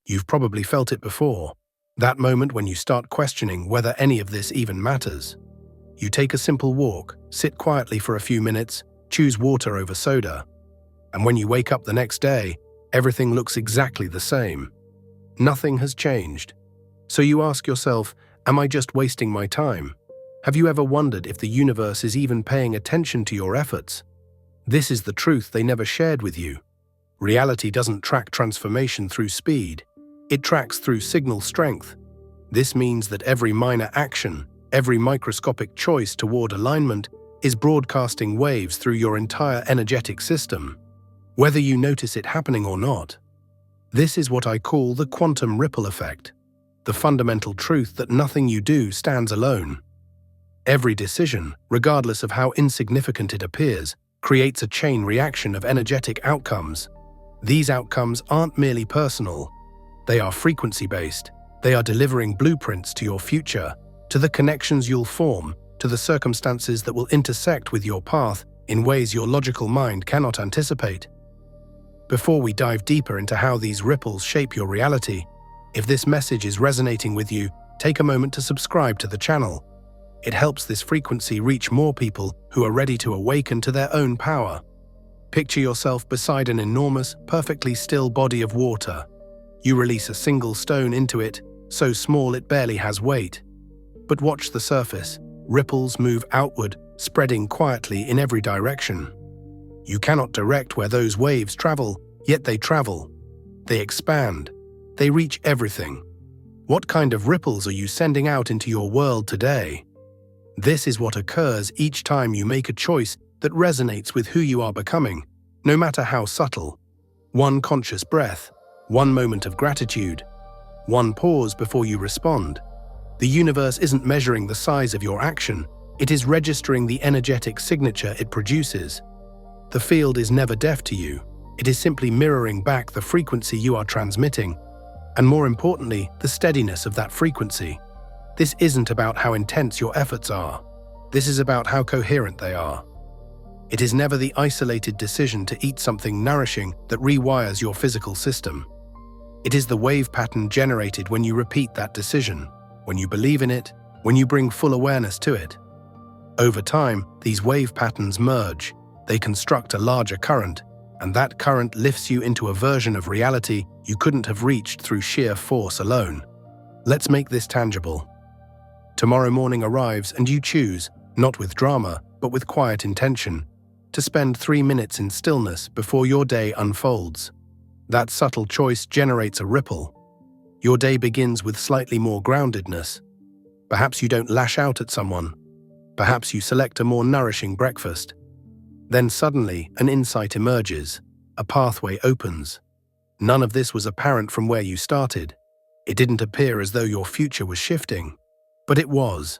You've probably felt it before. That moment when you start questioning whether any of this even matters. You take a simple walk, sit quietly for a few minutes, choose water over soda. And when you wake up the next day, everything looks exactly the same. Nothing has changed. So you ask yourself, am I just wasting my time? Have you ever wondered if the universe is even paying attention to your efforts? This is the truth they never shared with you. Reality doesn't track transformation through speed. It tracks through signal strength. This means that every minor action, every microscopic choice toward alignment is broadcasting waves through your entire energetic system, whether you notice it happening or not. This is what I call the quantum ripple effect, the fundamental truth that nothing you do stands alone. Every decision, regardless of how insignificant it appears, creates a chain reaction of energetic outcomes. These outcomes aren't merely personal. They are frequency-based. They are delivering blueprints to your future, to the connections you'll form, to the circumstances that will intersect with your path in ways your logical mind cannot anticipate. Before we dive deeper into how these ripples shape your reality, if this message is resonating with you, take a moment to subscribe to the channel. It helps this frequency reach more people who are ready to awaken to their own power. Picture yourself beside an enormous, perfectly still body of water. You release a single stone into it, so small it barely has weight. But watch the surface. Ripples move outward, spreading quietly in every direction. You cannot direct where those waves travel, yet they travel. They expand. They reach everything. What kind of ripples are you sending out into your world today? This is what occurs each time you make a choice that resonates with who you are becoming, no matter how subtle. One conscious breath, one moment of gratitude, one pause before you respond. The universe isn't measuring the size of your action, it is registering the energetic signature it produces. The field is never deaf to you, it is simply mirroring back the frequency you are transmitting, and more importantly, the steadiness of that frequency. This isn't about how intense your efforts are, this is about how coherent they are. It is never the isolated decision to eat something nourishing that rewires your physical system. It is the wave pattern generated when you repeat that decision, when you believe in it, when you bring full awareness to it. Over time, these wave patterns merge, they construct a larger current, and that current lifts you into a version of reality you couldn't have reached through sheer force alone. Let's make this tangible. Tomorrow morning arrives and you choose, not with drama, but with quiet intention, to spend 3 minutes in stillness before your day unfolds. That subtle choice generates a ripple. Your day begins with slightly more groundedness. Perhaps you don't lash out at someone. Perhaps you select a more nourishing breakfast. Then suddenly, an insight emerges. A pathway opens. None of this was apparent from where you started. It didn't appear as though your future was shifting. But it was.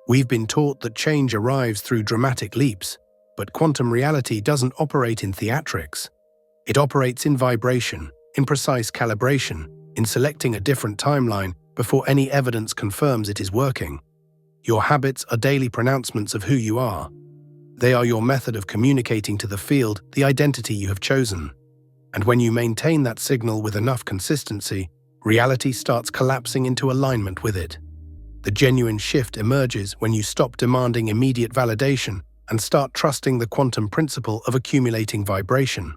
We've been taught that change arrives through dramatic leaps, but quantum reality doesn't operate in theatrics. It operates in vibration, in precise calibration, in selecting a different timeline before any evidence confirms it is working. Your habits are daily pronouncements of who you are. They are your method of communicating to the field the identity you have chosen. And when you maintain that signal with enough consistency, reality starts collapsing into alignment with it. The genuine shift emerges when you stop demanding immediate validation and start trusting the quantum principle of accumulating vibration.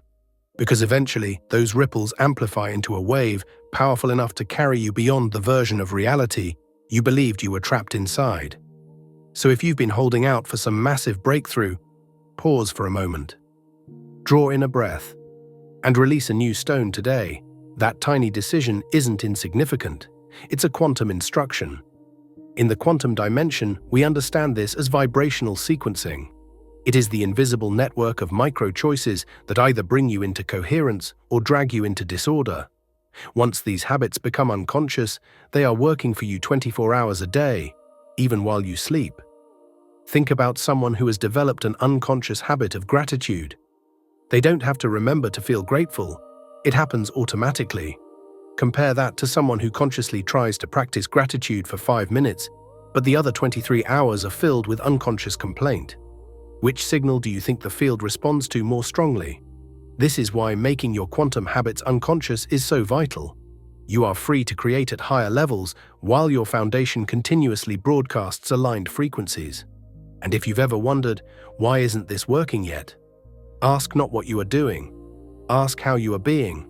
Because eventually, those ripples amplify into a wave powerful enough to carry you beyond the version of reality you believed you were trapped inside. So if you've been holding out for some massive breakthrough, pause for a moment. Draw in a breath, and release a new stone today. That tiny decision isn't insignificant. It's a quantum instruction. In the quantum dimension, we understand this as vibrational sequencing. It is the invisible network of micro-choices that either bring you into coherence or drag you into disorder. Once these habits become unconscious, they are working for you 24 hours a day, even while you sleep. Think about someone who has developed an unconscious habit of gratitude. They don't have to remember to feel grateful. It happens automatically. Compare that to someone who consciously tries to practice gratitude for 5 minutes, but the other 23 hours are filled with unconscious complaint. Which signal do you think the field responds to more strongly? This is why making your quantum habits unconscious is so vital. You are free to create at higher levels while your foundation continuously broadcasts aligned frequencies. And if you've ever wondered, why isn't this working yet? Ask not what you are doing. Ask how you are being.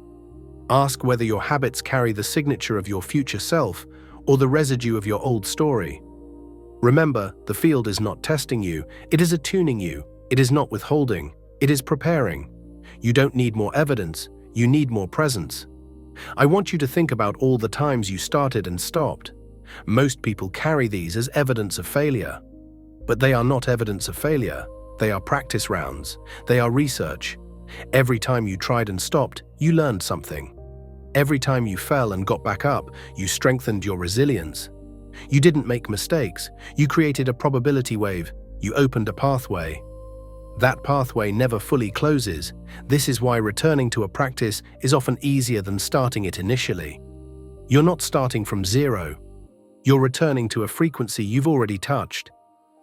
Ask whether your habits carry the signature of your future self or the residue of your old story. Remember, the field is not testing you, it is attuning you. It is not withholding, it is preparing. You don't need more evidence, you need more presence. I want you to think about all the times you started and stopped. Most people carry these as evidence of failure. But they are not evidence of failure. They are practice rounds. They are research. Every time you tried and stopped, you learned something. Every time you fell and got back up, you strengthened your resilience. You didn't make mistakes. You created a probability wave. You opened a pathway. That pathway never fully closes. This is why returning to a practice is often easier than starting it initially. You're not starting from zero. You're returning to a frequency you've already touched.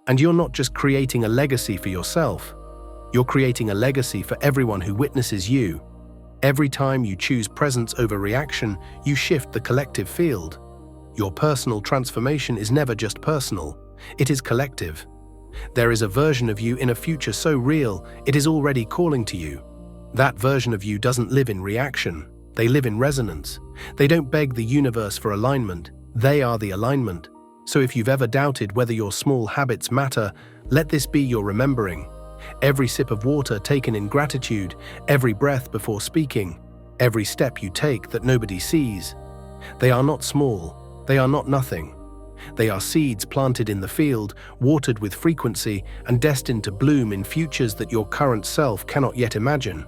And you're not just creating a legacy for yourself. You're creating a legacy for everyone who witnesses you. Every time you choose presence over reaction, you shift the collective field. Your personal transformation is never just personal, it is collective. There is a version of you in a future so real, it is already calling to you. That version of you doesn't live in reaction, they live in resonance. They don't beg the universe for alignment, they are the alignment. So if you've ever doubted whether your small habits matter, let this be your remembering. Every sip of water taken in gratitude, every breath before speaking, every step you take that nobody sees. They are not small, they are not nothing. They are seeds planted in the field, watered with frequency, and destined to bloom in futures that your current self cannot yet imagine.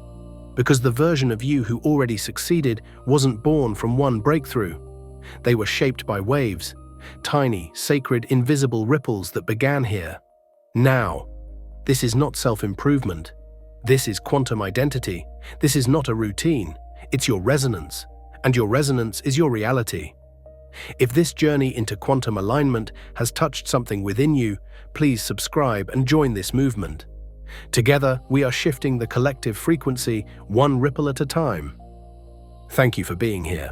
Because the version of you who already succeeded wasn't born from one breakthrough. They were shaped by waves, tiny, sacred, invisible ripples that began here. Now, this is not self-improvement. This is quantum identity. This is not a routine. It's your resonance. And your resonance is your reality. If this journey into quantum alignment has touched something within you, please subscribe and join this movement. Together, we are shifting the collective frequency one ripple at a time. Thank you for being here.